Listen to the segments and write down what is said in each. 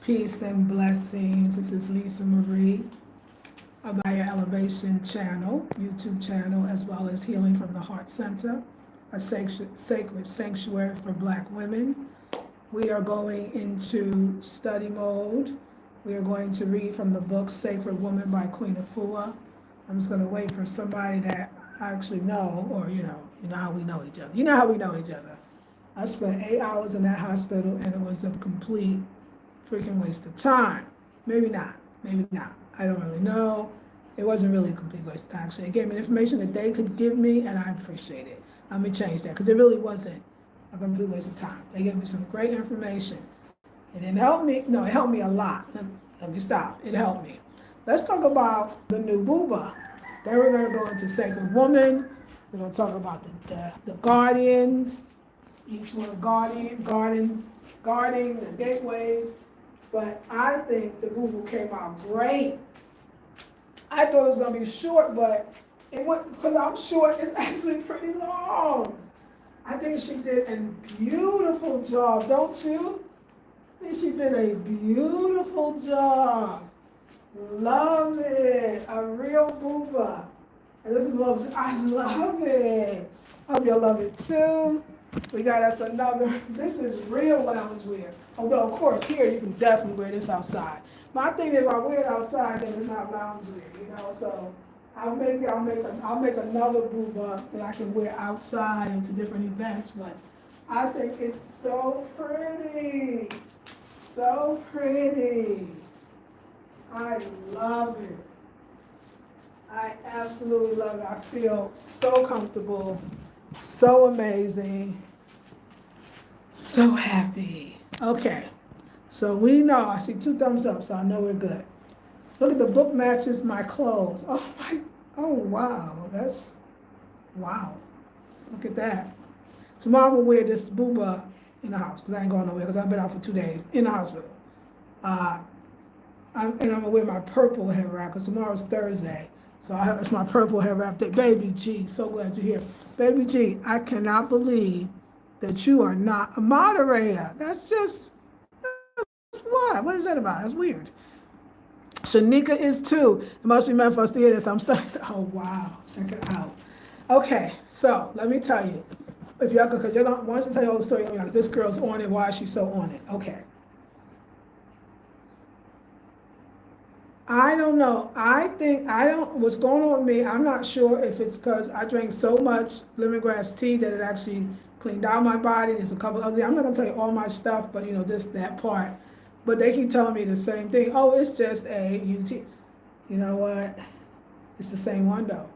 Peace and blessings. This is Lisa Marie of my Elevation channel, YouTube channel, as well as Healing from the Heart Center, a sacred sanctuary for Black women. We are going into study mode. We are going to read from the book Sacred Woman by Queen Afua. I'm just going to wait for somebody that I actually know, or you know how we know each other. You know how we know each other. I spent 8 hours in that hospital, and it was a complete freaking waste of time. Maybe not. I don't really know. It wasn't really a complete waste of time. Actually, it gave me information that they could give me, and I appreciate it. Let me change that, because it really wasn't a complete waste of time. They gave me some great information. It didn't help me. No, it helped me a lot. Let me stop. It helped me. Let's talk about the new booba. Then we're going to go into Sacred Woman. We're going to talk about the guardians. Each one guarding the gateways. But I think the Google came out great. I thought it was going to be short, but it went, because I'm short, it's actually pretty long. I think she did a beautiful job, don't you? I think she did a beautiful job. Love it. A real booba. And this is love. I love it. Hope you'll love it too. We got us another. This is real loungewear. Although, of course, here you can definitely wear this outside. My thing is, if I wear it outside, then it's not loungewear, you know. So I'll make another booba that I can wear outside into different events. But I think it's so pretty, so pretty. I love it. I absolutely love it. I feel so comfortable, so amazing, so happy. Okay, so we know, I see 2 thumbs up, so I know we're good. Look at the book matches my clothes. Oh wow, wow. Look at that. Tomorrow we'll wear this booba in the house, because I ain't going nowhere, because I've been out for 2 days in the hospital. I'm gonna wear my purple hair wrap, because tomorrow's Thursday. So it's my purple hair wrap day. Baby G, so glad you're here. Baby G, I cannot believe that you are not a moderator. That's what? What is that about? That's weird. Shanika is too. It must be meant for us to hear this. I'm starting to, oh wow, check it out. Okay, so let me tell you. If y'all, because you're not, once I tell you all the story, you'll be like, this girl's on it, why is she so on it? Okay. I don't know. What's going on with me, I'm not sure if it's because I drank so much lemongrass tea that it actually cleaned out my body. There's a couple other, I'm not gonna tell you all my stuff, but just that part. But they keep telling me the same thing. Oh, it's just a UT. You know what? It's the same one though.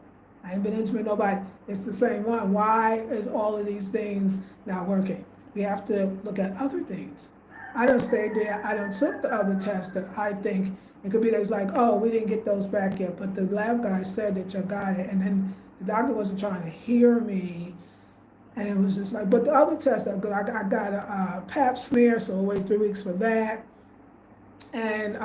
I ain't been intimate with nobody. It's the same one. Why is all of these things not working? We have to look at other things. I done stayed there. I done took the other tests that I think it could be that it's like, oh, we didn't get those back yet, but the lab guy said that you got it, and then the doctor wasn't trying to hear me, and it was just like, but the other tests are good. I got a pap smear, so I'll wait 3 weeks for that, and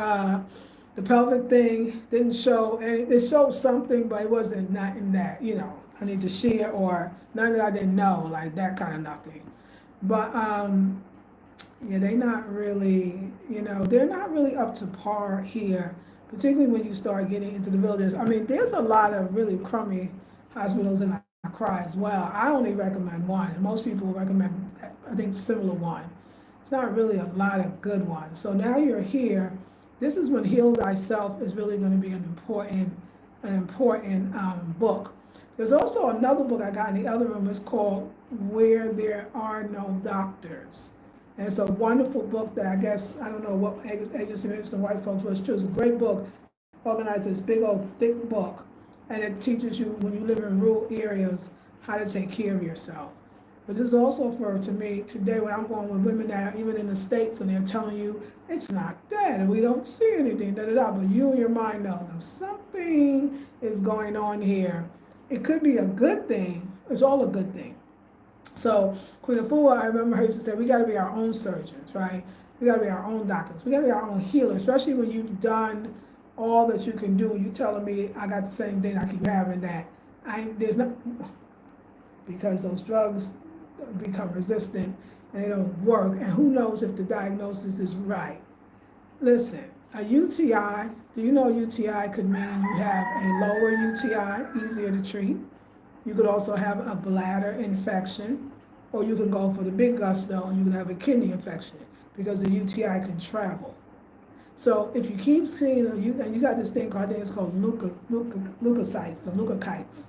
the pelvic thing didn't show any. It showed something, but it wasn't nothing that I need to share, or none that I didn't know, like that kind of nothing, but yeah, they're not really up to par here, particularly when you start getting into the villages. I mean, there's a lot of really crummy hospitals in Accra as well. I only recommend one, and most people recommend, I think, similar one. It's not really a lot of good ones. So now you're here. This is when Heal Thyself is really going to be an important book. There's also another book I got in the other room. It's called Where There Are No Doctors. And it's a wonderful book that I guess, I don't know what agency, maybe some white folks, but it's true. It's a great book, organized this big old thick book. And it teaches you, when you live in rural areas, how to take care of yourself. But this is also to me, today when I'm going with women that are even in the States and they're telling you, it's not that, and we don't see anything, but you in your mind know something is going on here. It could be a good thing. It's all a good thing. So Queen Afua, I remember her used to say, we got to be our own surgeons, right? We got to be our own doctors. We got to be our own healers, especially when you've done all that you can do. You telling me I got the same thing, I keep having that. There's no, because those drugs become resistant and they don't work. And who knows if the diagnosis is right? Listen, a UTI, do you know UTI could mean you have a lower UTI, easier to treat? You could also have a bladder infection, or you can go for the big gusto and you can have a kidney infection because the UTI can travel. So if you keep seeing, and you got this thing called, I think it's called leukocytes or leukocytes,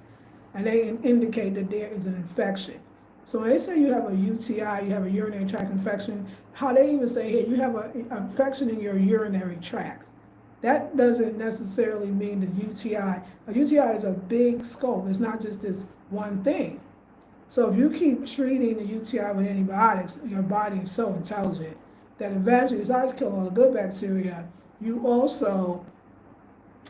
and they indicate that there is an infection. So when they say you have a UTI, you have a urinary tract infection, how they even say here, you have an infection in your urinary tract. That doesn't necessarily mean the UTI. A UTI is a big scope. It's not just this one thing. So if you keep treating the UTI with antibiotics, your body is so intelligent that eventually, besides killing all the good bacteria, you also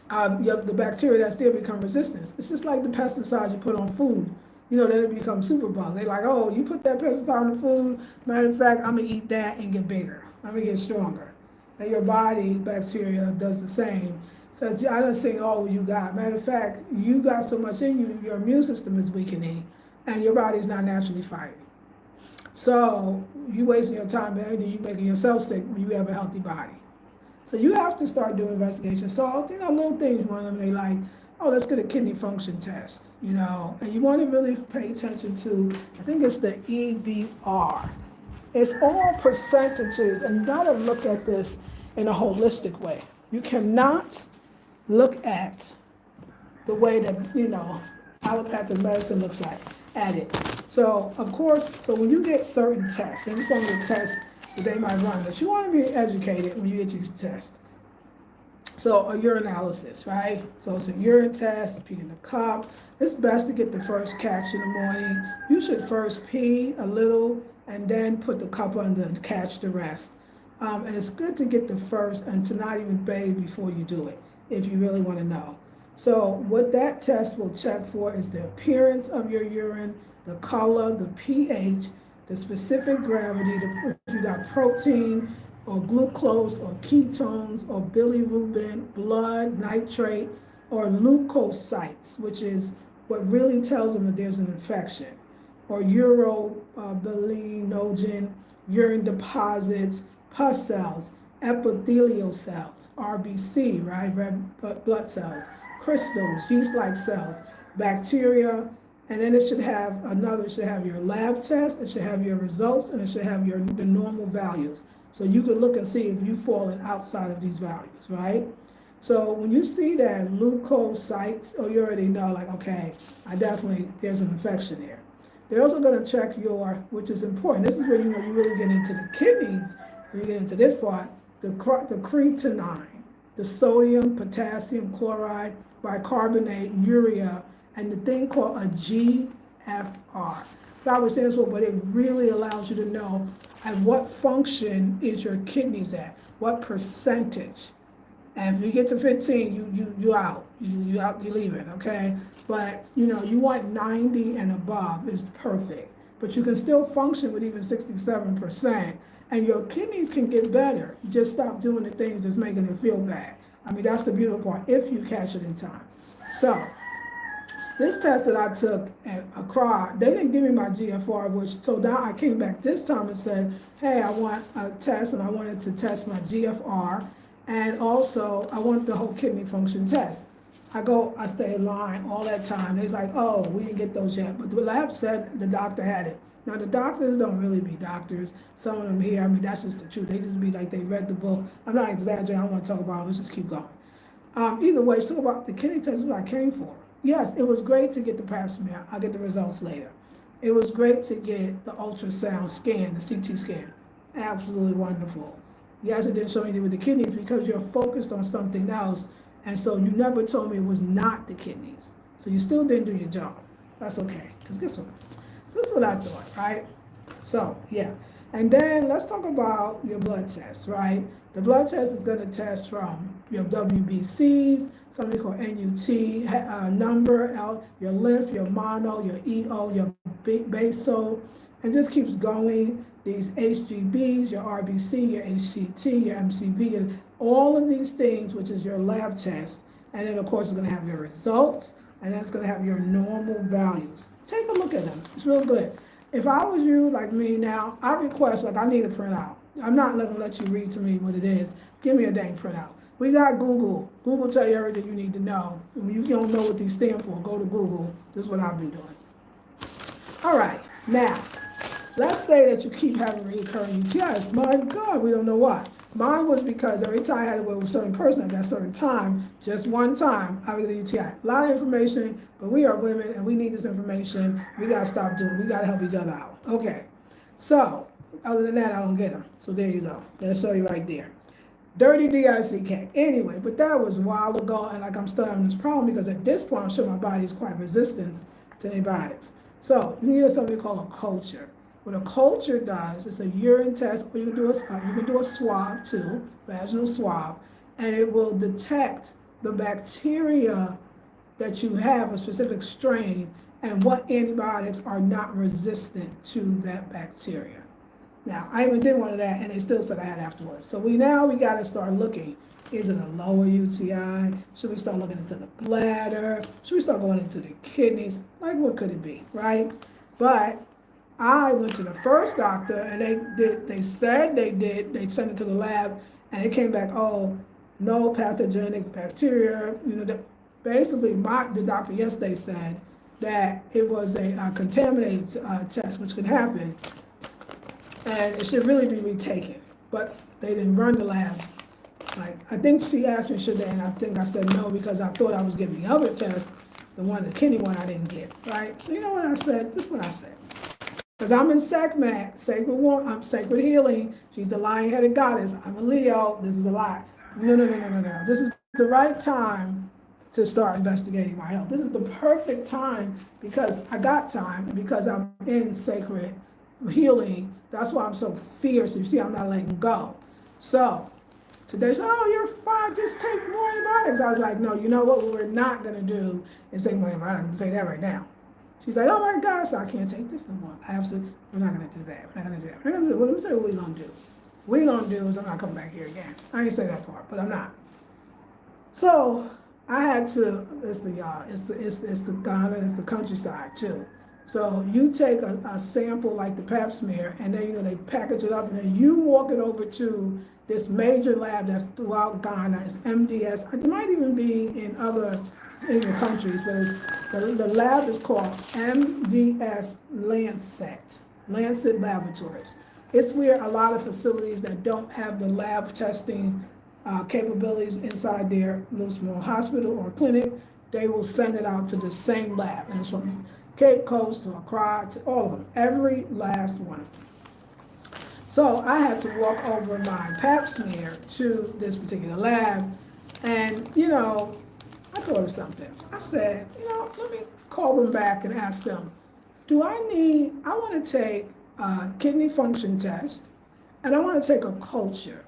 the bacteria that still become resistant. It's just like the pesticides you put on food. Then it becomes superbugs. They're like, oh, you put that pesticide on the food. Matter of fact, I'm gonna eat that and get bigger. I'm gonna get stronger. And your body bacteria does the same. Says, I don't say all you got. Matter of fact, you got so much in you, your immune system is weakening, and your body's not naturally fighting. So you wasting your time, and you making yourself sick when you have a healthy body. So you have to start doing investigations. So little things. One of them, they like, oh, let's get a kidney function test. And you want to really pay attention to, I think it's the EBR. It's all percentages, and you got to look at this in a holistic way. You cannot look at the way that allopathic medicine looks at it. So of course, when you get certain tests, maybe some of the tests that they might run, but you want to be educated when you get these tests. So a urinalysis, right? So it's a urine test, pee in the cup. It's best to get the first catch in the morning. You should first pee a little and then put the cup under and catch the rest. And it's good to get the first and to not even bathe before you do it, if you really want to know. So what that test will check for is the appearance of your urine, the color, the pH, the specific gravity, if you got protein or glucose or ketones or bilirubin, blood, nitrate, or leukocytes, which is what really tells them that there's an infection, or urobilinogen, urine deposits, pus cells, epithelial cells, RBC, right, red blood cells, crystals, yeast-like cells, bacteria, and then it should have your lab test, it should have your results, and it should have the normal values. So you could look and see if you've fallen outside of these values, right? So when you see that leukocytes, you already know, like, okay, there's an infection there. They're also going to check which is important. This is where you really get into the kidneys. When you get into this part, the creatinine, the sodium, potassium, chloride, bicarbonate, urea, and the thing called a GFR. God stands for, but it really allows you to know at what function is your kidneys at, what percentage. And if you get to 15, you out, you're leaving, okay? But you want 90 and above is perfect. But you can still function with even 67%, and your kidneys can get better. You just stop doing the things that's making it feel bad. That's the beautiful part, if you catch it in time. So this test that I took at Accra, they didn't give me my GFR, so now I came back this time and said, hey, I want a test, and I wanted to test my GFR, and also I want the whole kidney function test. I stay in line all that time. They're like, oh, we didn't get those yet. But the lab said the doctor had it. Now, the doctors don't really be doctors. Some of them here, that's just the truth. They just be like, they read the book. I'm not exaggerating. I don't want to talk about it. Let's just keep going. Either way, so about the kidney test is what I came for. Yes, it was great to get the pap smear. I'll get the results later. It was great to get the ultrasound scan, the CT scan. Absolutely wonderful. Yes, it didn't show anything with the kidneys because you're focused on something else, and so you never told me it was not the kidneys. So you still didn't do your job. That's okay, because guess what? So this is what I thought, right? So, yeah. And then let's talk about your blood test, right? The blood test is going to test from your WBCs, something called NUT number, your lymph, your mono, your EO, your basal, and just keeps going. These HGBs, your RBC, your HCT, your MCV, all of these things, which is your lab test. And then, of course, it's going to have your results, and that's going to have your normal values. Take a look at them. It's real good. If I was you, like me now, I request, I need a printout. I'm not going to let you read to me what it is, Give me a dang printout. We got Google. Google tell you everything you need to know. When you don't know what these stand for, go to Google. This is what I've been doing. All right, now, let's say that you keep having recurring UTIs. My God, we don't know why. Mine was because every time I had to go with a certain person at that certain time, just one time, I would get a UTI. A lot of information, but we are women and we need this information. We gotta stop doing it. We gotta help each other out. Okay, so other than that, I don't get them. So there you go. That'll show you right there. Dirty DICK. Anyway, but that was a while ago, and like I'm still having this problem because at this point, I'm sure my body is quite resistant to antibiotics. So you need something called a culture. What a culture does is a urine test, or you can do a swab too, vaginal swab, and it will detect the bacteria that you have, a specific strain, and what antibiotics are not resistant to that bacteria. Now, I even did one of that, and they still said I had afterwards. So we got to start looking. Is it a lower UTI? Should we start looking into the bladder? Should we start going into the kidneys? Like, what could it be, right? But I went to the first doctor, and they said they sent it to the lab, and it came back, oh, no pathogenic bacteria. Basically, the doctor yesterday said that it was a contaminated test, which could happen, and it should really be retaken. But they didn't run the labs. Like, I think she asked me, should they, and I think I said no, because I thought I was getting the other test, the kidney one I didn't get, right? So you know what I said? This is what I said. Because I'm in Sekhmet, I'm Sacred Healing. She's the lion-headed goddess. I'm a Leo. This is a lie. No. This is the right time to start investigating my health. This is the perfect time because I got time and because I'm in Sacred Healing. That's why I'm so fierce. You see, I'm not letting go. So today, she said, oh, you're fine. Just take more antibiotics. I was like, no, you know what we're not going to do is take more antibiotics. I'm going to say that right now. She's like, oh my gosh, I can't take this no more. We're not going to do that. We're not going to do that. We're going to do. Well, let me tell you what we're going to do. What we're going to do is I'm not coming back here again. I ain't say that part, but I'm not. So I had to, it's the Ghana, it's the countryside too. So you take a sample like the pap smear, and then they package it up, and then you walk it over to this major lab that's throughout Ghana. It's MDS. It might even be in other countries, but the lab is called MDS Lancet Laboratories. It's where a lot of facilities that don't have the lab testing capabilities inside their little small hospital or clinic, they will send it out to the same lab, and it's from Cape Coast to Accra to all of them, every last one of them. So I had to walk over my pap smear to this particular lab, and I thought of something. I said, let me call them back and ask them, I want to take a kidney function test, and I want to take a culture.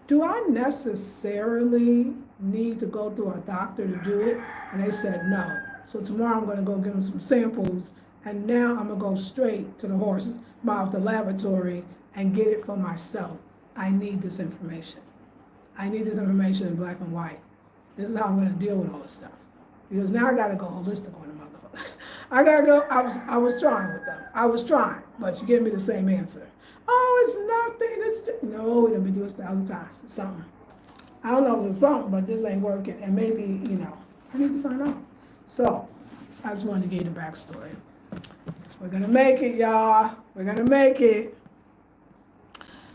Do I necessarily need to go through a doctor to do it? And they said no. So tomorrow I'm going to go give them some samples, and now I'm going to go straight to the horse's mouth, the laboratory, and get it for myself. I need this information. I need this information in black and white. This is how I'm going to deal with all this stuff. Because now I got to go holistic on the motherfuckers. I got to go, I was trying with them. I was trying, but you give me the same answer. Oh, it's nothing. No, we done been doing this 1,000 times. It's something. I don't know if it's something, but this ain't working. And maybe, I need to find out. So, I just wanted to give you the backstory. We're going to make it, y'all. We're going to make it.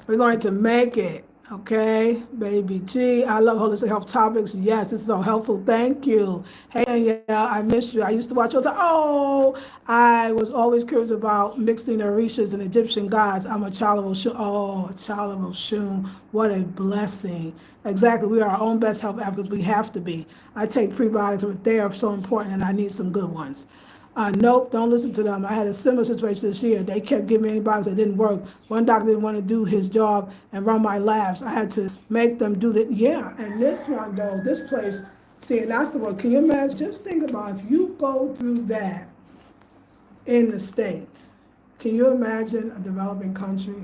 We're going to make it. Okay, baby G. I love holistic health topics. Yes, this is so helpful. Thank you. Hey, yeah, I missed you. I used to watch all the time. Oh, I was always curious about mixing Orishas and Egyptian gods. I'm a child of Oshun. Oh, a child of Oshun. What a blessing. Exactly. We are our own best health advocates. We have to be. I take prebiotics, but they are so important, and I need some good ones. Nope, don't listen to them. I had a similar situation this year. They kept giving me antibiotics that didn't work. One doctor didn't want to do his job and run my labs. I had to make them do that. Yeah, and this one though, this place, see, and that's the one. Can you imagine? Just think about if you go through that in the States. Can you imagine a developing country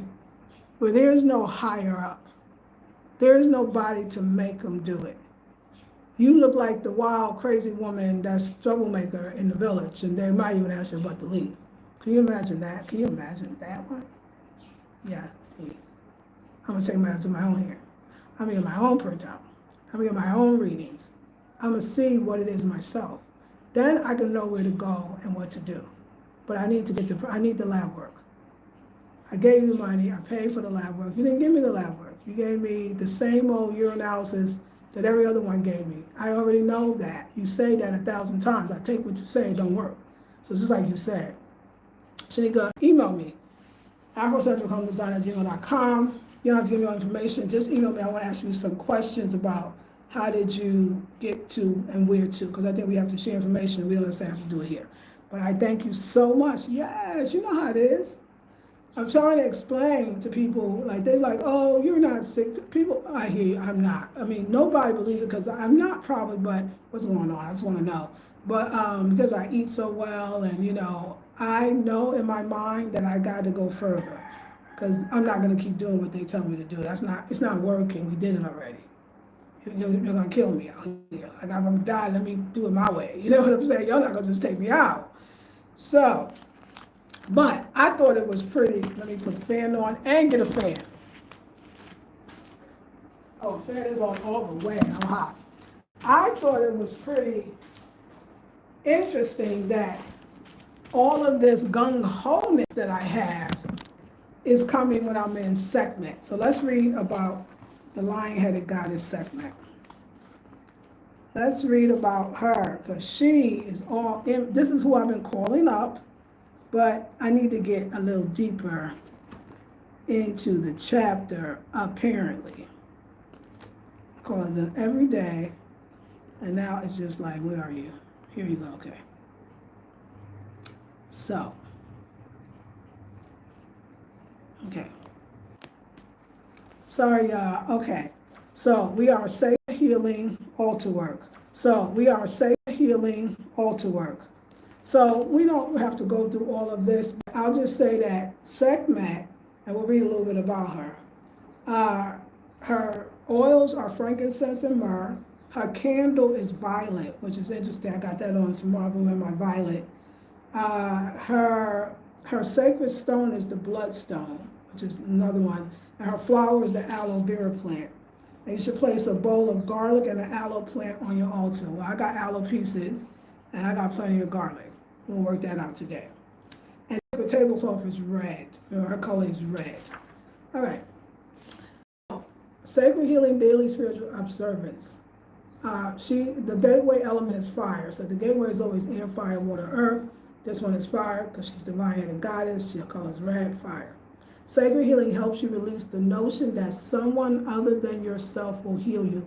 where there is no higher up? There is nobody to make them do it. You look like the wild, crazy woman that's troublemaker in the village, and they might even ask you about to leave. Can you imagine that? Can you imagine that one? Yeah, see. I'm going to take matters in my own here. I'm gonna get my own printout. I'm gonna get my own readings. I'm gonna see what it is myself. Then I can know where to go and what to do. But I need the lab work. I gave you the money, I paid for the lab work. You didn't give me the lab work. You gave me the same old urinalysis that every other one gave me. I already know that. You say that 1,000 times. I take what you say, it don't work. So it's just like you said. Shanika, email me, afrocentrichomedesign@gmail.com. You don't have to give me all information. Just email me. I want to ask you some questions about how did you get to and where to, because I think we have to share information. We don't necessarily have to do it here. But I thank you so much. Yes, you know how it is. I'm trying to explain to people, like, they're like, oh, you're not sick. People, I hear you, I'm not. I mean, nobody believes it because I'm not probably, but what's going on? I just want to know. But because I eat so well and, I know in my mind that I got to go further because I'm not going to keep doing what they tell me to do. It's not working. We did it already. You're going to kill me out here. Like, I'm going to die, let me do it my way. You know what I'm saying? You're not going to just take me out. So, but I thought it was pretty. Let me put the fan on and get a fan. Oh, the fan is on all the way. I'm hot. I thought it was pretty interesting that all of this gung-ho-ness that I have is coming when I'm in Sekhmet. So let's read about the lion-headed goddess Sekhmet. Let's read about her, because she is all in. This is who I've been calling up. But I need to get a little deeper into the chapter, apparently. Because it's every day, and now it's just like, where are you? Here you go, okay. So, okay. Sorry, y'all, okay. So, we are safe healing altar work. So, we are safe healing altar work. So we don't have to go through all of this. But I'll just say that Sekhmet, and we'll read a little bit about her. Her oils are frankincense and myrrh. Her candle is violet, which is interesting. I got that on tomorrow. I'm wearing my violet. Her sacred stone is the bloodstone, which is another one. And her flower is the aloe vera plant. And you should place a bowl of garlic and an aloe plant on your altar. Well, I got aloe pieces, and I got plenty of garlic. We'll work that out today. And the tablecloth is red. Her color is red. All right. Sacred healing daily spiritual observance. The gateway element is fire. So the gateway is always air, fire, water, earth. This one is fire because she's divine and goddess. Her color is red, fire. Sacred healing helps you release the notion that someone other than yourself will heal you.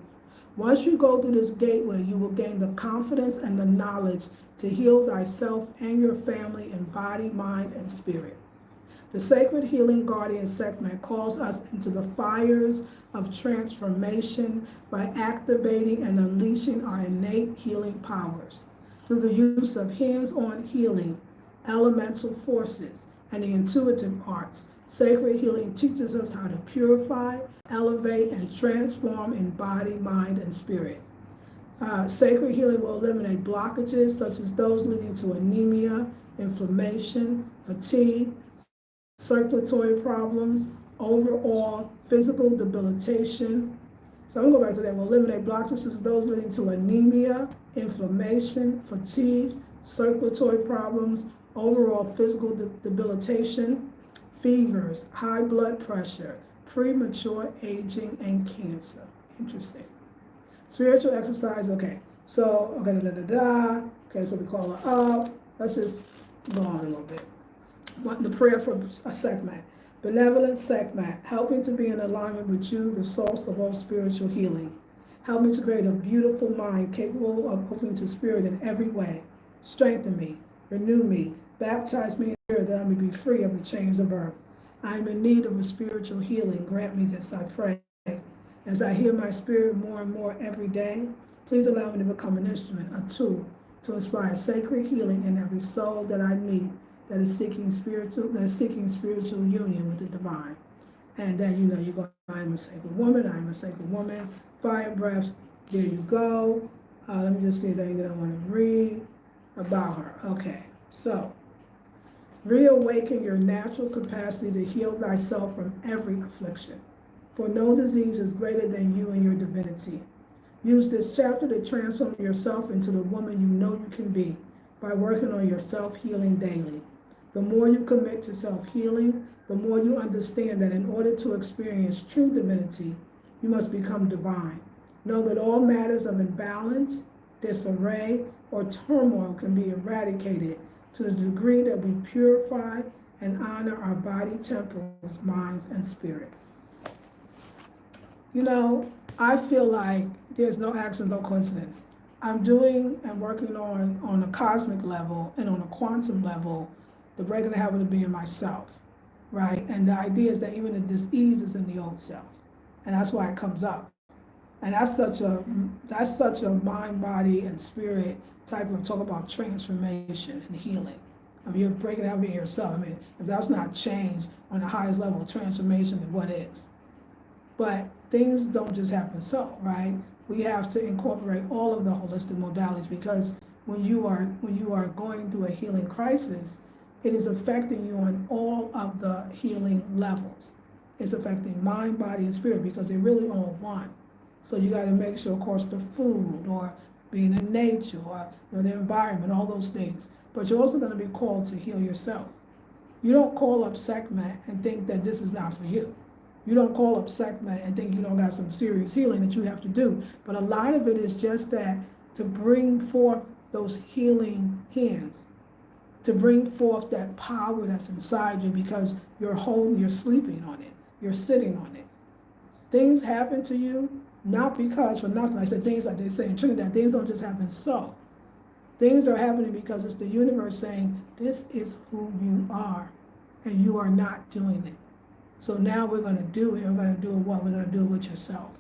Once you go through this gateway, you will gain the confidence and the knowledge to heal thyself and your family in body, mind, and spirit. The sacred healing guardian Sekhmet calls us into the fires of transformation by activating and unleashing our innate healing powers. Through the use of hands-on healing, elemental forces, and the intuitive arts, sacred healing teaches us how to purify, elevate, and transform in body, mind, and spirit. Sacred healing will eliminate blockages such as those leading to anemia, inflammation, fatigue, circulatory problems, overall physical debilitation. So I'm going to go back to that. Will eliminate blockages such as those leading to anemia, inflammation, fatigue, circulatory problems, overall physical debilitation, fevers, high blood pressure, premature aging, and cancer. Interesting. Spiritual exercise, okay. So, okay, so we call her up. Let's just go on a little bit. The prayer for a Sekhmet. Benevolent Sekhmet, help me to be in alignment with you, the source of all spiritual healing. Help me to create a beautiful mind capable of opening to spirit in every way. Strengthen me, renew me, baptize me in spirit that I may be free of the chains of earth. I am in need of a spiritual healing. Grant me this, I pray. As I hear my spirit more and more every day, please allow me to become an instrument, a tool, to inspire sacred healing in every soul that I meet that is seeking spiritual union with the divine. And then you go, I am a sacred woman, I am a sacred woman. Fire breaths, there you go. Let me just see anything that I want to read about her. Okay, so reawaken your natural capacity to heal thyself from every affliction. for no disease is greater than you and your divinity. Use this chapter to transform yourself into the woman you know you can be by working on your self-healing daily. The more you commit to self-healing, the more you understand that in order to experience true divinity, you must become divine. Know that all matters of imbalance, disarray, or turmoil can be eradicated to the degree that we purify and honor our body temples, minds, and spirits. You know, I feel like there's no accident, no coincidence. I'm doing and working on a cosmic level and on a quantum level, the breaking the habit of being myself, right? And the idea is that even the disease is in the old self, and that's why it comes up. And that's such a mind, body, and spirit type of talk about transformation and healing. I mean, you're breaking out being yourself. I mean, if that's not change on the highest level of transformation, then what is? But things don't just happen so, right? We have to incorporate all of the holistic modalities, because when you are going through a healing crisis, it is affecting you on all of the healing levels. It's affecting mind, body, and spirit, because they're really all one. So you got to make sure, of course, the food or being in nature or the environment, all those things. But you're also going to be called to heal yourself. You don't call up Sekhmet and think that this is not for you. You don't call up Sekhmet and think you don't got some serious healing that you have to do. But a lot of it is just that to bring forth those healing hands, to bring forth that power that's inside you, because you're sleeping on it, you're sitting on it. Things happen to you, not because for nothing. I said things like they say in Trinidad, things don't just happen so. Things are happening because it's the universe saying, this is who you are, and you are not doing it. So now we're going to do it. We're going to do it what? We're going to do it with yourself.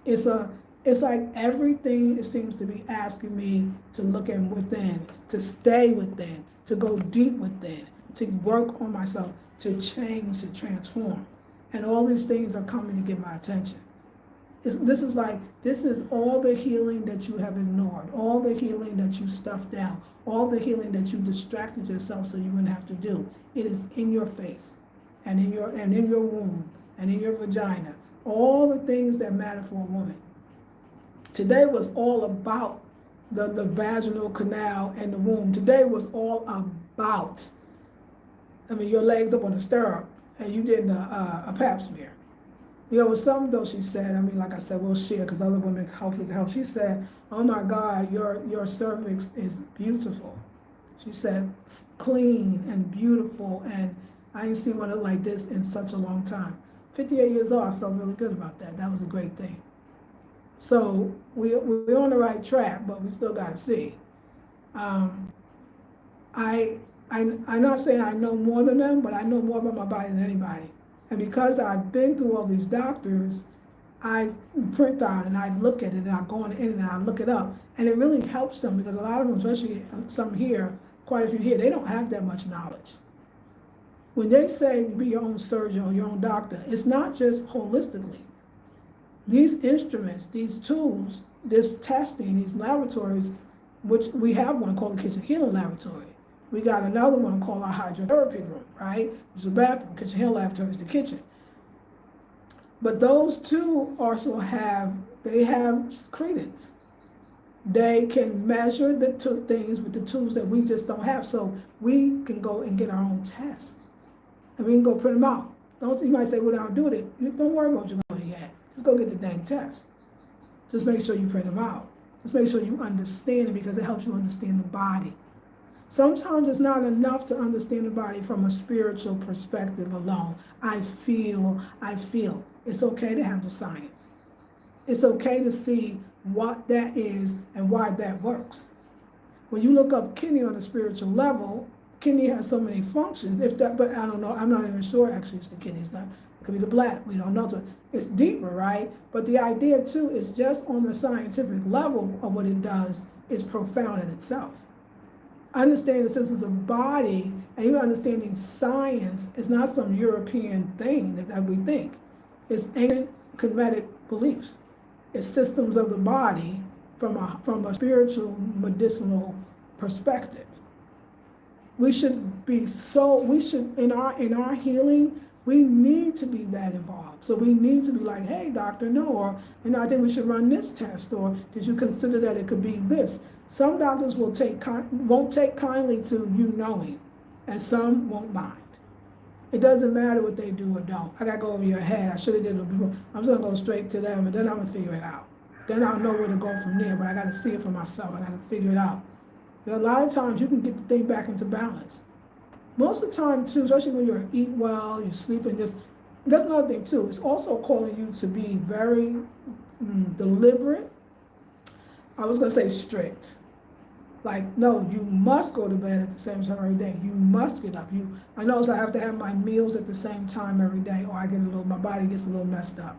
It's like everything, it seems to be asking me to look at within, to stay within, to go deep within, to work on myself, to change, to transform. And all these things are coming to get my attention. This is all the healing that you have ignored, all the healing that you stuffed down, all the healing that you distracted yourself so you wouldn't have to do. It is in your face, and in your womb, and in your vagina. All the things that matter for a woman. Today was all about the vaginal canal and the womb. Today was all about, your legs up on a stirrup and you did a pap smear. With some though she said, like I said, we'll share because other women hopefully can help. She said, oh my God, your cervix is beautiful. She said, clean and beautiful, and I ain't seen one like this in such a long time. 58 years old, I felt really good about that. That was a great thing. So we're on the right track, but we still got to see. I'm not saying I know more than them, but I know more about my body than anybody. And because I've been through all these doctors, I print out and I look at it and I go on the internet and I look it up. And it really helps them, because a lot of them, especially some here, quite a few here, they don't have that much knowledge. When they say be your own surgeon or your own doctor, it's not just holistically. These instruments, these tools, this testing, these laboratories, which we have one called the Kitchen Healing Laboratory. We got another one called our hydrotherapy room, right? Which is a bathroom. Kitchen Healing Laboratory is the kitchen. But those two also have credence. They can measure the two things with the tools that we just don't have. So we can go and get our own tests. And we can go print them out. You might say, well, I'll do it. Don't worry about what you're going to get. Just go get the dang test. Just make sure you print them out. Just make sure you understand it, because it helps you understand the body. Sometimes it's not enough to understand the body from a spiritual perspective alone. I feel. It's okay to have the science. It's okay to see what that is and why that works. When you look up kidney on a spiritual level, kidney has so many functions. But I don't know. I'm not even sure. Actually, it's the kidney. It's not. It could be the bladder. We don't know. It's deeper, right? But the idea too is just on the scientific level of what it does is profound in itself. Understanding the systems of body and even understanding science is not some European thing that we think. It's ancient Kemetic beliefs. It's systems of the body from a spiritual medicinal perspective. We should in our healing, We need to be that involved. So we need to be like, hey, doctor, no, or, I think we should run this test, or did you consider that it could be this? Some doctors won't take kindly to you knowing, and some won't mind. It doesn't matter what they do or don't. I gotta go over your head. I should have did it before. I'm just gonna go straight to them, and then I'm gonna figure it out. Then I'll know where to go from there, but I gotta see it for myself. I gotta figure it out. A lot of times you can get the thing back into balance. Most of the time too, especially when you eat well, you sleep, and that's another thing too. It's also calling you to be very deliberate. I was gonna say strict. Like, no, you must go to bed at the same time every day. You must get up. I know I have to have my meals at the same time every day, or my body gets a little messed up.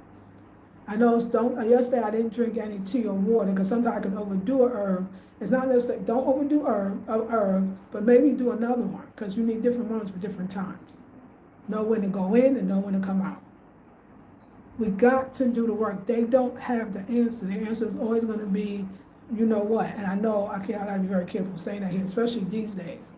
I know yesterday I didn't drink any tea or water because sometimes I can overdo a herb. It's not necessarily, don't overdo herb, but maybe do another one because you need different ones for different times. Know when to go in and know when to come out. We got to do the work. They don't have the answer. The answer is always going to be, you know what? And I know I gotta be very careful saying that here, especially these days.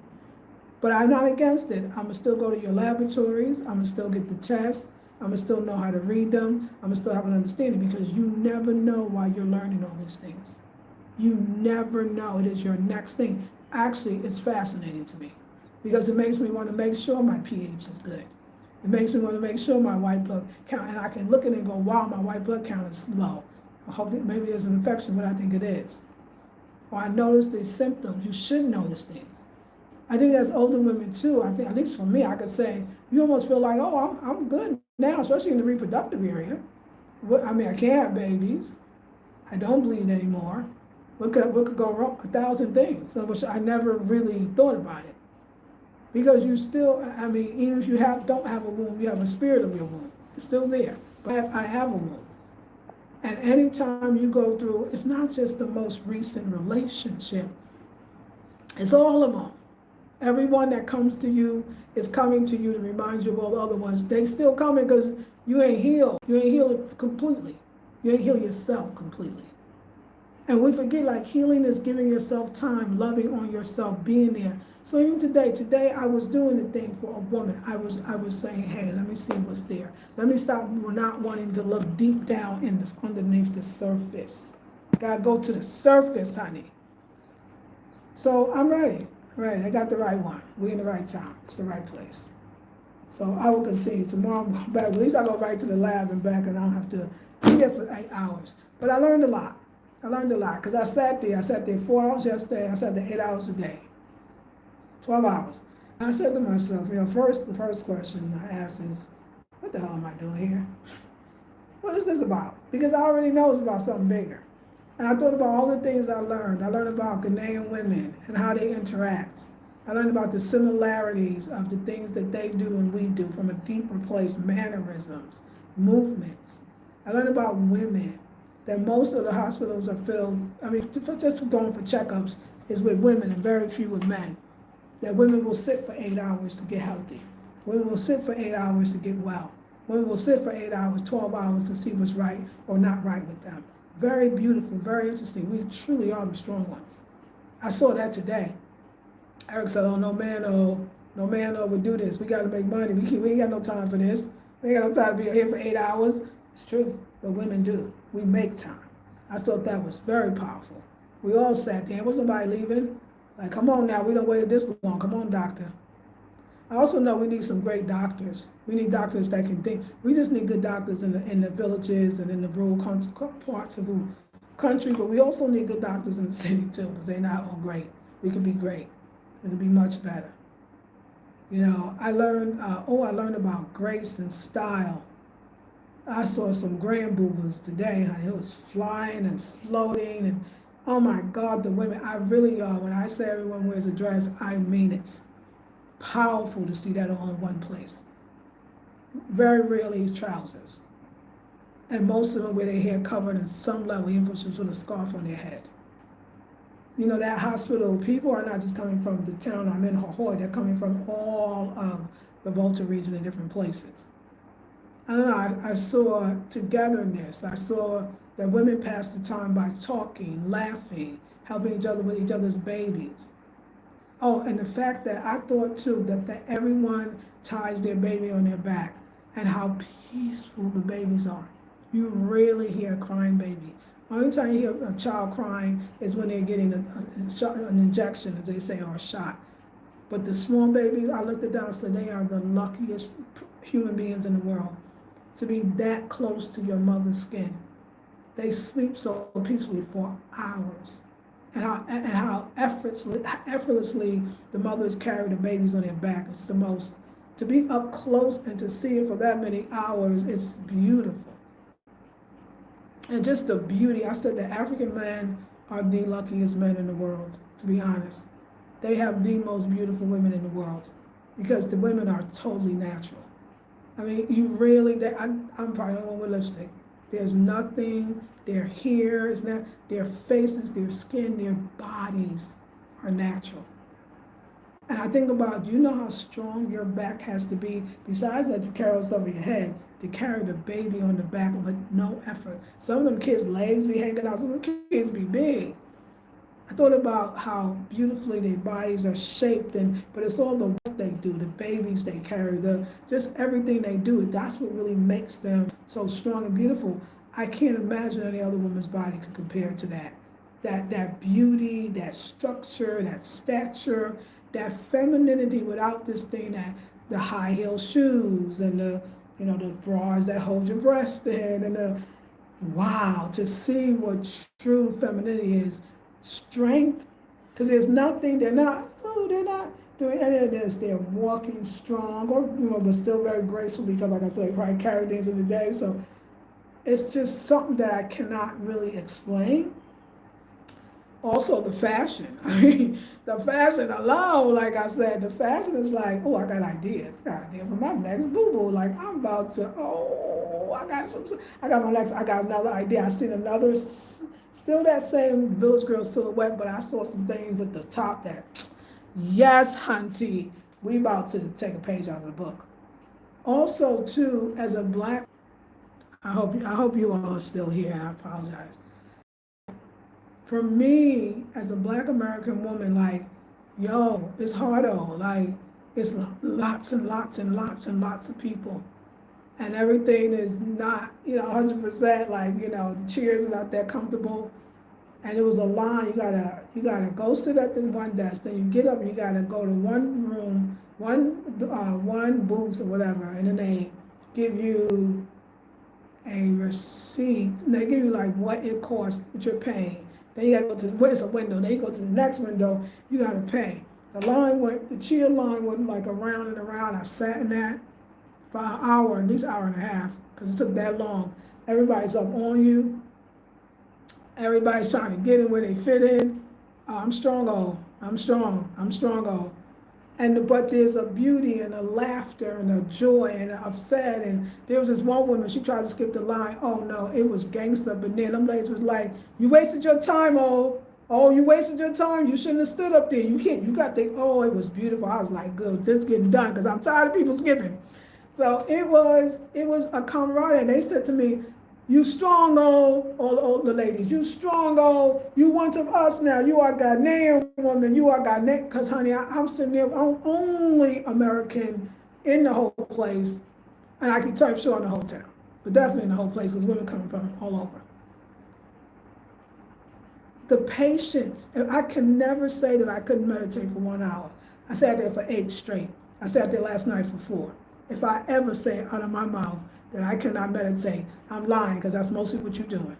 But I'm not against it. I'm gonna still go to your laboratories. I'm gonna still get the tests. I'm gonna still know how to read them. I'm gonna still have an understanding because you never know why you're learning all these things. You never know. It is your next thing. Actually, it's fascinating to me because it makes me want to make sure my pH is good. It makes me want to make sure my white blood count, and I can look at it and go, wow, my white blood count is low. I hope that maybe there's an infection, but I think it is. Or I notice these symptoms. You should notice things. I think as older women too, I think, at least for me, I could say, you almost feel like, oh, I'm good now, especially in the reproductive area. I can't have babies. I don't bleed anymore. What could go wrong? 1,000 things, which I never really thought about it. Because you still, even if you don't have a womb, you have a spirit of your womb. It's still there. But I have a womb. And anytime you go through, it's not just the most recent relationship, it's all of them. Everyone that comes to you is coming to you to remind you of all the other ones. They still coming because you ain't healed. You ain't healed completely. You ain't healed yourself completely. And we forget, like, healing is giving yourself time, loving on yourself, being there. So even today I was doing the thing for a woman. I was saying, hey, let me see what's there. Let me stop not wanting to look deep down underneath the surface. Gotta go to the surface, honey. So I'm ready. I got the right one. We're in the right time. It's the right place. So I will continue. Tomorrow I'm going back. At least I go right to the lab and back, and I don't have to be there for 8 hours. But I learned a lot. Because I sat there 4 hours yesterday, and I sat there 8 hours a day. 12 hours. And I said to myself, the first question I asked is, what the hell am I doing here? What is this about? Because I already know it's about something bigger. And I thought about all the things I learned. I learned about Ghanaian women and how they interact. I learned about the similarities of the things that they do and we do from a deeper place, mannerisms, movements. I learned about women, that most of the hospitals are filled, just for going for checkups is with women and very few with men. That women will sit for 8 hours to get healthy. Women will sit for 8 hours to get well. Women will sit for 8 hours, 12 hours to see what's right or not right with them. Very beautiful, very interesting. We truly are the strong ones. I saw that today. Eric said, oh, no man would do this. We got to make money. We ain't got no time for this. We ain't got no time to be here for 8 hours. It's true, but women do. We make time. I thought that was very powerful. We all sat there. Was nobody leaving? Like, come on now, we don't wait this long. Come on, doctor. I also know we need some great doctors. We need doctors that can think. We just need good doctors in the villages and in the rural parts of the country, but we also need good doctors in the city too, because they're not all great. We could be great. It could be much better. I learned about grace and style. I saw some grand boobas today, honey. It was flying and floating, and oh my God, the women, I really are. When I say everyone wears a dress, I mean it. Powerful to see that all in one place. Very rarely trousers. And most of them wear their hair covered in some level, even if it's with a scarf on their head. That hospital, people are not just coming from the town I'm in, Ahoy, they're coming from all of the Volta region in different places. I saw togetherness. I saw that women pass the time by talking, laughing, helping each other with each other's babies. Oh, and the fact that I thought too that everyone ties their baby on their back. and how peaceful the babies are. You rarely hear a crying baby. Only time you hear a child crying is when they're getting an injection, as they say, or a shot. But the small babies, I looked at them and said, they are the luckiest human beings in the world to be that close to your mother's skin. They sleep so peacefully for hours. And how effortlessly the mothers carry the babies on their back. It's the most, to be up close and to see it for that many hours, it's beautiful. And just the beauty, I said the African men are the luckiest men in the world, to be honest. They have the most beautiful women in the world because the women are totally natural. I mean, you really, I'm probably the one with lipstick. There's nothing, their hair is not, their faces, their skin, their bodies are natural. And I think about, you know how strong your back has to be, besides that you carry stuff over your head, to carry the baby on the back with no effort. Some of them kids' legs be hanging out, some of them kids be big. I thought about how beautifully their bodies are shaped, but it's all the work they do, the babies they carry, just everything they do. That's what really makes them so strong and beautiful. I can't imagine any other woman's body could compare to that. That beauty, that structure, that stature, that femininity without this thing, that the high heel shoes and the bras that hold your breast in, and wow, to see what true femininity is. Strength, because there's nothing, they're not doing any of this. They're walking strong, or but still very graceful, because like I said, they probably carry things in the day. So it's just something that I cannot really explain. Also the fashion. I mean, the fashion alone, like I said, the fashion is like, oh, I got ideas. I got an idea for my next boo-boo. Like I'm about to, I got another idea. I seen another, still that same Village Girl silhouette, but I saw some things with the top that, yes, hunty, we about to take a page out of the book. Also, too, as a black, I hope you all are still here, and I apologize. For me, as a black American woman, like, yo, it's hardo. Like, it's lots and lots and lots and lots of people. And everything is not, 100%, like, the chairs are not that comfortable. And it was a line, you gotta go sit at the one desk, then you get up and you gotta go to one room, one booth or whatever, and then they give you a receipt, and they give you like what it costs, what you're paying. Then you gotta go to it's a window, then you go to the next window, you gotta pay. The chair line went like around and around. I sat in that for an hour, at least hour and a half, because it took that long. Everybody's up on you. Everybody's trying to get in where they fit in. I'm strong. But there's a beauty and a laughter and a joy and an upset. And there was this one woman, she tried to skip the line. Oh no, it was gangster. But then them ladies was like, you wasted your time, you wasted your time. You shouldn't have stood up there. You it was beautiful. I was like, good, this is getting done, because I'm tired of people skipping. So it was a camaraderie. And they said to me, you strong, all the ladies. You strong, you one of us now. You are Ghanaian woman. You are Ghanaian. Because, honey, I'm sitting there. I'm only American in the whole place. And I can tell you, sure, in the whole town. But definitely in the whole place, because women coming from all over. The patience. I can never say that I couldn't meditate for 1 hour. I sat there for 8 straight. I sat there last night for 4. If I ever say it out of my mouth that I cannot meditate, I'm lying, because that's mostly what you're doing.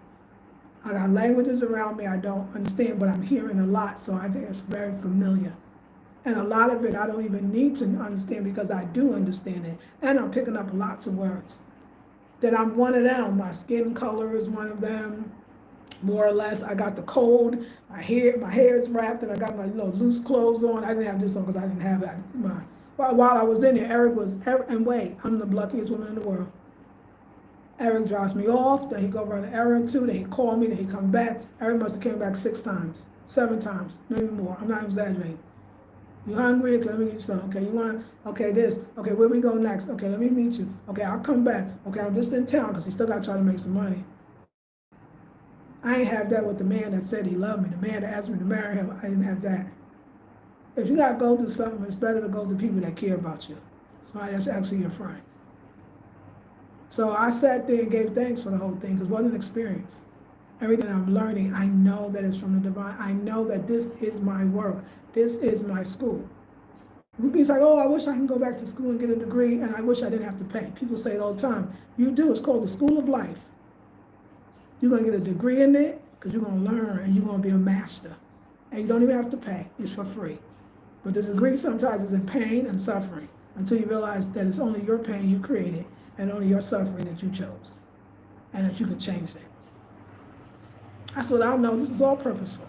I got languages around me I don't understand, but I'm hearing a lot, so I think it's very familiar. And a lot of it I don't even need to understand, because I do understand it. And I'm picking up lots of words. That I'm one of them. My skin color is one of them, more or less. I got the cold, my hair is wrapped, and I got my loose clothes on. I didn't have this on because I didn't have it. While I was in there, and wait, I'm the luckiest woman in the world. Eric drops me off, then he go run an errand too, then he call me, then he come back. Eric must have came back 6 times, 7 times, maybe more. I'm not exaggerating. You hungry? Okay, let me get you something. Okay, you want, okay, this. Okay, where we go next? Okay, let me meet you. Okay, I'll come back. Okay, I'm just in town, because he still got to try to make some money. I ain't have that with the man that said he loved me, the man that asked me to marry him. I didn't have that. If you got to go through something, it's better to go to people that care about you. Somebody that's actually your friend. So I sat there and gave thanks for the whole thing. It wasn't an experience. Everything I'm learning, I know that it's from the divine. I know that this is my work. This is my school. It's like, oh, I wish I can go back to school and get a degree, and I wish I didn't have to pay. People say it all the time. You do. It's called the School of Life. You're going to get a degree in it because you're going to learn and you're going to be a master. And you don't even have to pay. It's for free. But the degree sometimes is in pain and suffering until you realize that it's only your pain you created and only your suffering that you chose and that you can change that. That's what I know. This is all purposeful.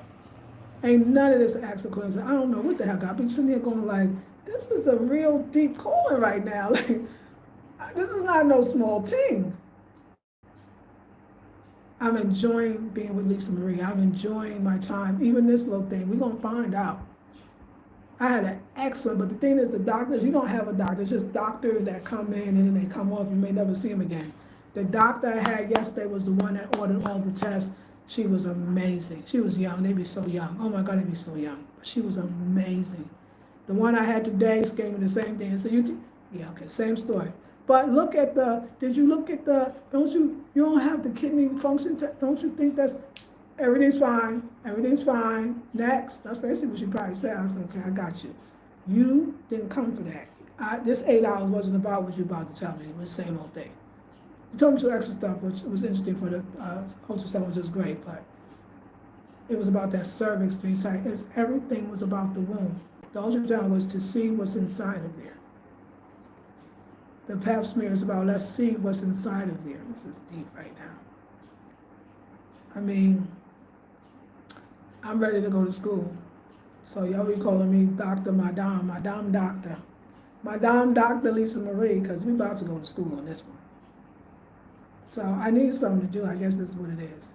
Ain't none of this accident. I don't know what the hell God. I've been sitting here going like, this is a real deep calling right now. Like, this is not no small thing. I'm enjoying being with Lisa Marie. I'm enjoying my time. Even this little thing, we're going to find out. I had an excellent, but the thing is, the doctors, you don't have a doctor. It's just doctors that come in and then they come off. You may never see them again. The doctor I had yesterday was the one that ordered all the tests. She was amazing. She was young. They'd be so young. Oh my God, they'd be so young. But she was amazing. The one I had today gave me the same thing. So yeah, okay, same story. But look at did you look at you don't have the kidney function test? Don't you think everything's fine. Next. That's basically what she probably said. I said, okay, I got you. You didn't come for that. This 8 hours wasn't about what you're about to tell me. It was the same old thing. You told me some extra stuff, which was interesting for the ultrasound, which was great, but it was about that cervix thing. Everything was about the womb. The ultrasound was to see what's inside of there. The pap smear is about let's see what's inside of there. This is deep right now. I mean, I'm ready to go to school. So y'all be calling me Dr. Madame Doctor. Madame Dr. Lisa Marie, because we about to go to school on this one. So I need something to do. I guess this is what it is.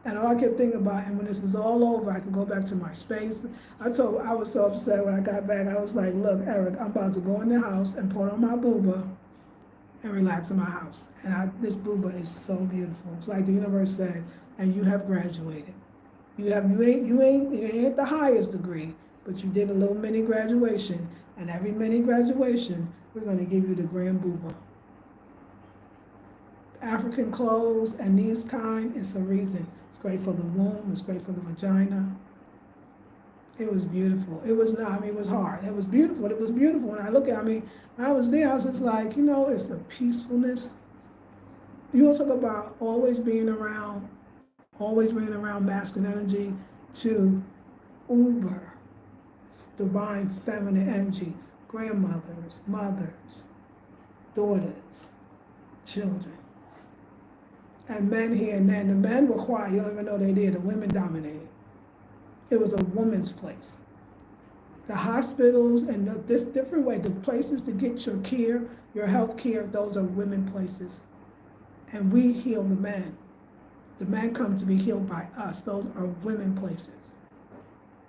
And all I kept thinking about, and when this is all over, I can go back to my space. I was so upset when I got back. I was like, look, Eric, I'm about to go in the house and put on my booba and relax in my house. And this booba is so beautiful. It's like the universe said, and you have graduated. You ain't the highest degree, but you did a little mini graduation. And every mini graduation, we're going to give you the grand booba. African clothes and these kind, it's a reason. It's great for the womb, it's great for the vagina. It was beautiful. It was it was hard. It was beautiful. It was beautiful. When I look at when I was there, I was just like, it's the peacefulness. You also talk about always being around masculine energy to uber, divine feminine energy, grandmothers, mothers, daughters, children. And men here and then. The men were quiet. You don't even know they did. The women dominated. It was a woman's place. The hospitals and this different way, the places to get your care, your health care, those are women places. And we heal the men. The men come to be healed by us. Those are women places.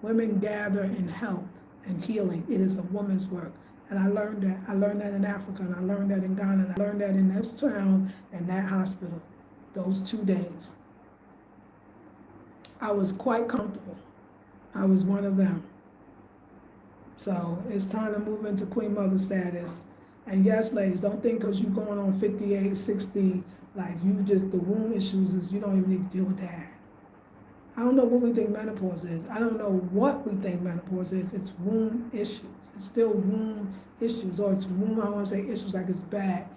Women gather in health and healing. It is a woman's work. And I learned that. I learned that in Africa, and I learned that in Ghana, and I learned that in this town and that hospital. Those 2 days. I was quite comfortable. I was one of them. So it's time to move into Queen Mother status. And yes, ladies, don't think because you're going on 58, 60, like the womb issues is, you don't even need to deal with that. I don't know what we think menopause is. I don't know what we think menopause is. It's womb issues. It's still womb issues, or it's womb, I don't want to say issues like it's bad.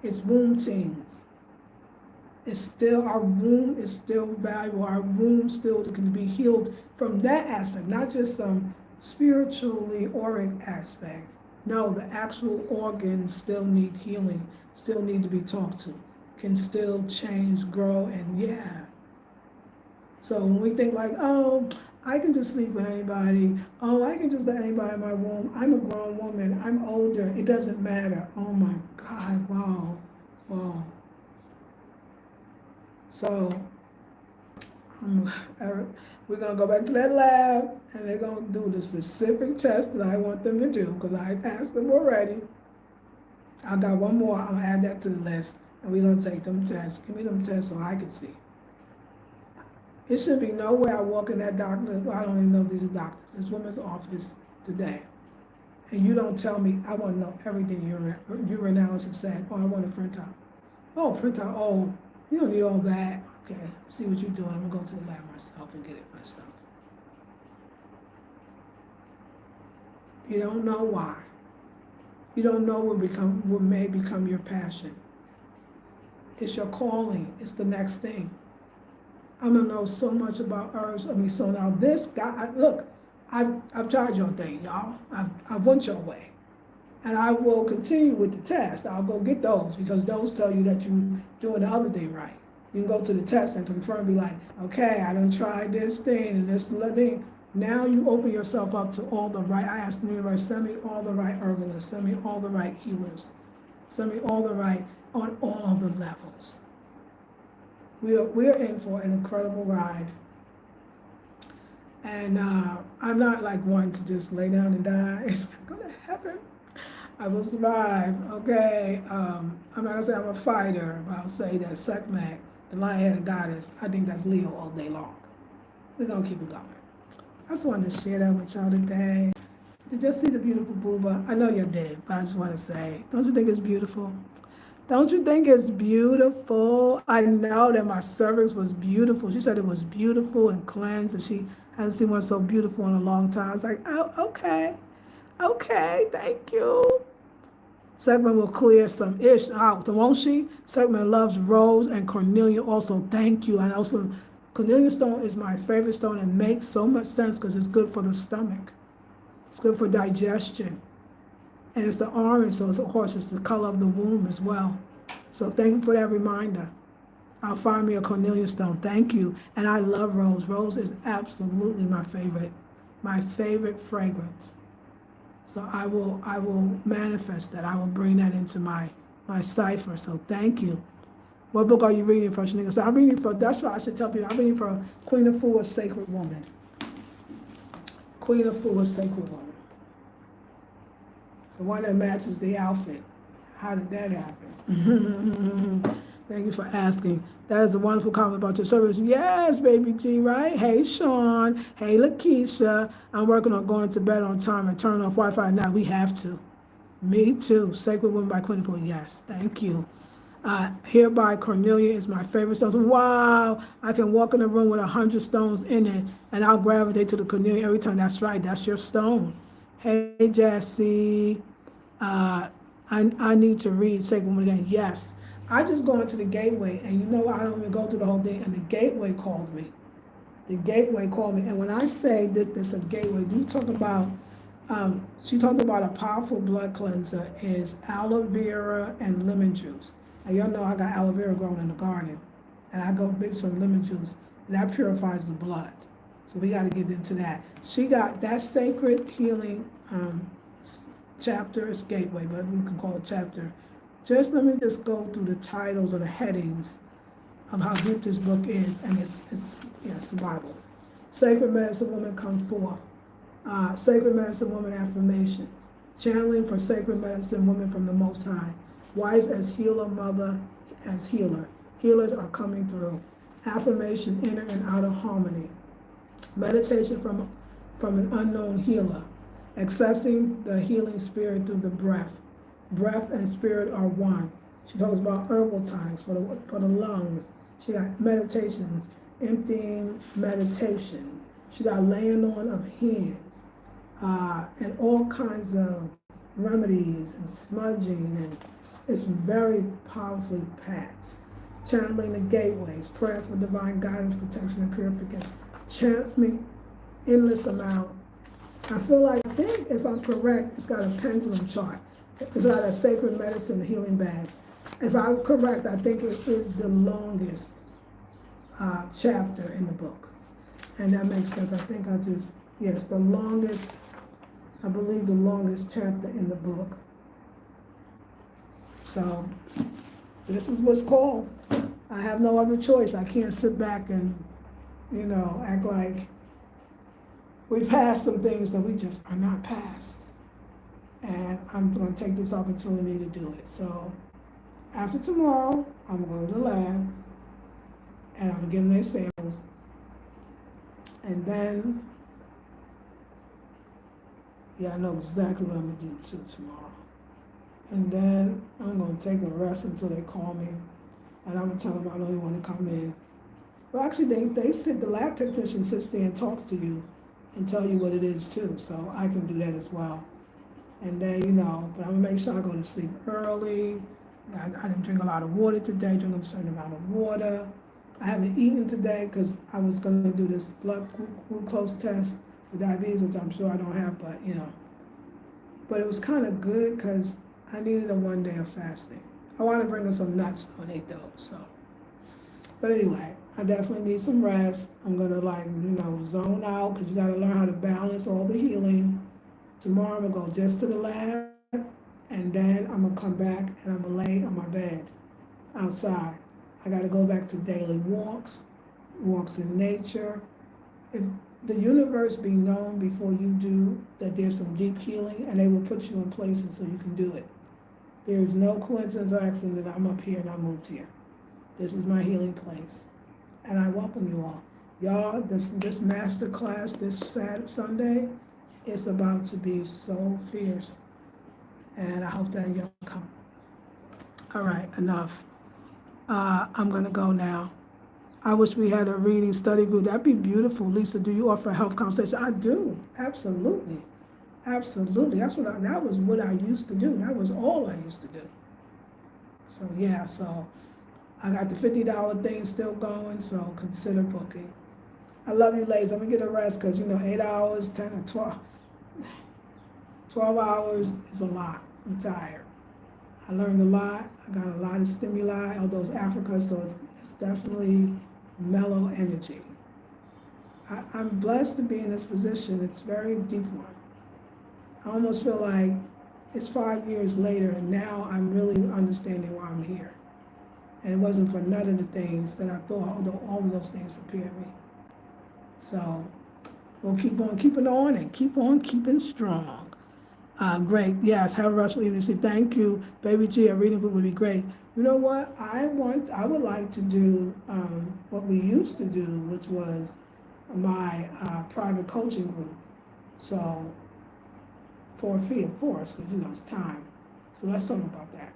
It's womb things. It's still, our womb is still valuable. Our womb still can be healed from that aspect, not just some spiritually auric aspect. No, the actual organs still need healing, still need to be talked to, can still change, grow, and yeah. So when we think like, oh, I can just sleep with anybody, oh, I can just let anybody in my womb, I'm a grown woman, I'm older, it doesn't matter. Oh my God, wow. So we're going to go back to that lab, and they're going to do the specific test that I want them to do, because I asked them already. I got one more. I'm going to add that to the list, and we're going to take them tests. Give me them tests so I can see. It should be no way I walk in that doctor. I don't even know if these are doctors. This woman's office today. And you don't tell me, I want to know everything urinalysis said, or I want to print out. Oh, print out, oh, you don't need all that. Okay, see what you're doing. I'm gonna go to the lab myself and get it myself. You don't know why. You don't know what may become your passion. It's your calling. It's the next thing. I'm gonna know so much about herbs. So now this guy, look, I've tried your thing, y'all. I went your way. And I will continue with the test. I'll go get those because those tell you that you're doing the other thing right. You can go to the test and confirm, be like, okay, I done tried this thing and this thing. Now you open yourself up to all the right. I asked the universe, send me all the right herbalists, send me all the right healers, send me all the right on all the levels. We're in for an incredible ride. And I'm not like one to just lay down and die. It's not gonna happen. I will survive, okay? I'm not gonna say I'm a fighter, but I'll say that Sekhmet, the lion-headed goddess, I think that's Leo all day long. We're gonna keep it going. I just wanted to share that with y'all today. Did you see the beautiful booba? I know you're dead, but I just want to say, don't you think it's beautiful? Don't you think it's beautiful? I know that my cervix was beautiful. She said it was beautiful and cleansed, and she hasn't seen one so beautiful in a long time. I was like, oh, okay, thank you. Sekhmet will clear some ish out, won't she? Sekhmet loves rose and cornelian also. Thank you. And also, cornelian stone is my favorite stone and makes so much sense because it's good for the stomach. It's good for digestion. And it's the orange, so of course it's the color of the womb as well. So thank you for that reminder. I'll find me a cornelian stone. Thank you. And I love rose. Rose is absolutely my favorite fragrance. So I will manifest that. I will bring that into my cipher. So thank you. What book are you reading for, Shanika? So I'm reading for, that's why I should tell people, I'm reading for Queen Afua's Sacred Woman. Queen Afua's Sacred Woman. The one that matches the outfit. How did that happen? Thank you for asking. That is a wonderful comment about your service. Yes, baby G, right? Hey, Sean. Hey, Lakeisha. I'm working on going to bed on time and turning off Wi-Fi now. We have to. Me too. Sacred Woman by Queen Afoe. Yes, thank you. Hereby Cornelia is my favorite stone. Wow, I can walk in a room with 100 stones in it, and I'll gravitate to the Cornelia every time. That's right. That's your stone. Hey, Jassy. I need to read Sacred Woman again. Yes. I just go into the gateway, and you know I don't even go through the whole thing, and the gateway called me. The gateway called me, and when I say that this is a gateway, you talk about, she talked about a powerful blood cleanser is aloe vera and lemon juice. And y'all know I got aloe vera growing in the garden, and I go mix some lemon juice, and that purifies the blood. So we got to get into that. She got that sacred healing chapter, it's gateway, but we can call it chapter. Just let me just go through the titles or the headings of how deep this book is, and it's the Bible. Sacred Medicine Woman Come Forth. Sacred Medicine Woman Affirmations. Channeling for Sacred Medicine Woman from the Most High. Wife as healer, mother as healer. Healers are coming through. Affirmation, inner and outer harmony. Meditation from an unknown healer. Accessing the healing spirit through the breath. Breath and spirit are one. She talks about herbal times for the lungs. She got meditations, emptying meditations. She got laying on of hands, and all kinds of remedies and smudging, and it's very powerfully packed. Channeling the gateways, prayer for divine guidance, protection, and purification. Chanting endless amount. I think if I'm correct, it's got a pendulum chart. It's got a sacred medicine healing bags. If I'm correct, I think it is the longest chapter in the book. And that makes sense. I believe the longest chapter in the book. So this is what's called. I have no other choice. I can't sit back and, act like we passed some things that we just are not past. And I'm going to take this opportunity to do it. So after tomorrow, I'm going to the lab, and I'm going to give them their samples. And then, I know exactly what I'm going to do too tomorrow. And then I'm going to take a rest until they call me and I'm gonna tell them I don't even want to come in. Well, actually, the lab technician sits there and talks to you and tell you what it is too, so I can do that as well. And then, but I'm gonna make sure I go to sleep early. I didn't drink a lot of water today, drink a certain amount of water. I haven't eaten today because I was gonna do this blood glucose test for diabetes, which I'm sure I don't have, but it was kind of good because I needed a 1 day of fasting. I want to bring her some nuts on 8 those, so. But anyway, I definitely need some rest. I'm gonna zone out because you gotta learn how to balance all the healing. Tomorrow I'm gonna go just to the lab, and then I'm gonna come back and I'm gonna lay on my bed outside. I gotta go back to daily walks in nature. If the universe be known before you do that there's some deep healing, and they will put you in places so you can do it. There is no coincidence or accident that I'm up here and I moved here. This is my healing place, and I welcome you all. Y'all, this master class this Sunday, it's about to be so fierce, and I hope that y'all come. All right, enough. I'm gonna go now. I wish we had a reading study group. That'd be beautiful. Lisa, do you offer a health consultation? I do, absolutely. Absolutely. That was what I used to do. That was all I used to do. So yeah, so I got the $50 thing still going, so consider booking. I love you ladies. I'm gonna get a rest because 8 hours, 10 or 12 hours is a lot. I'm tired. I learned a lot. I got a lot of stimuli, although it's Africa, so it's definitely mellow energy. I'm blessed to be in this position. It's a very deep one. I almost feel like it's 5 years later, and now I'm really understanding why I'm here. And it wasn't for none of the things that I thought, although all of those things prepared me. So we'll keep on keeping on and keep on keeping strong. Great, yes, have a restful evening. Thank you, Baby G, a reading group would be great. You know what, I would like to do what we used to do, which was my private coaching group. So, for a fee, of course, because it's time. So let's talk about that.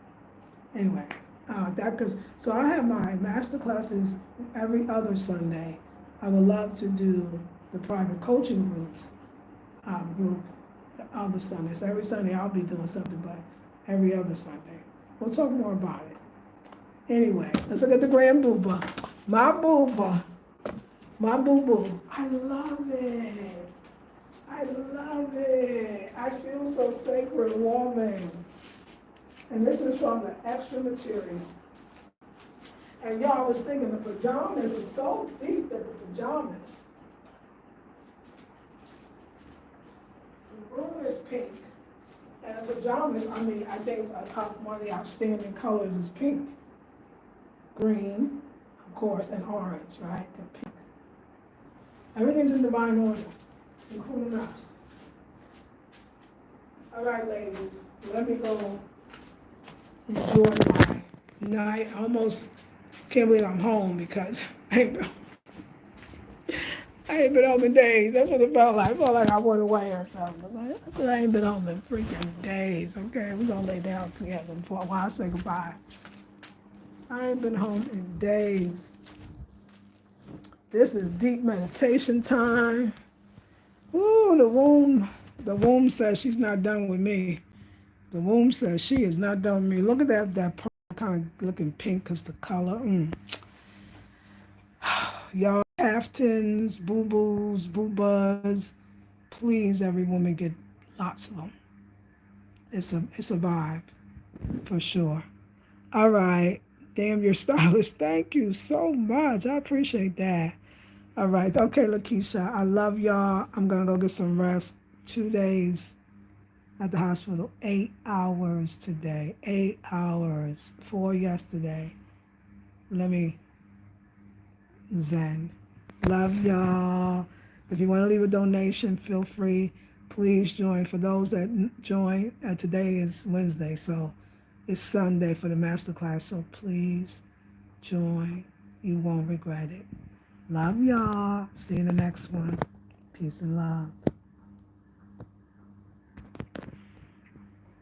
Anyway, so I have my master classes every other Sunday. I would love to do the private coaching group the other Sunday. So every Sunday I'll be doing something, but every other Sunday. We'll talk more about it. Anyway, let's look at the grand booba. My booba. My boo-boo. I love it. I love it. I feel so sacred, warming. And this is from the extra material. And y'all, I was thinking the pajamas is so deep that the pajamas. The room is pink. And the pajamas, I think one of the outstanding colors is pink. Green, of course, and orange, right? And pink. Everything's in divine order, including us. All right, ladies, let me go enjoy my night. I almost can't believe I'm home because I ain't been home in days. That's what it felt like. It felt like I went away or something. I said I ain't been home in freaking days. Okay, we're gonna lay down together while I say goodbye. I ain't been home in days. This is deep meditation time. Ooh, the womb says she's not done with me. The womb says she is not done with me. Look at that kind of looking pink because the color. Y'all, caftans, boo-boos, boo-buzz. Please, every woman get lots of them. It's a vibe, for sure. All right. Damn, you're stylish. Thank you so much. I appreciate that. All right. Okay, Lakeisha, I love y'all. I'm going to go get some rest. 2 days at the hospital. 8 hours today. 8 hours. 4 yesterday. Let me zen. Love y'all. If you want to leave a donation, feel free. Please join. For those that join, today is Wednesday, so it's Sunday for the masterclass, so please join. You won't regret it. Love y'all. See you in the next one. Peace and love.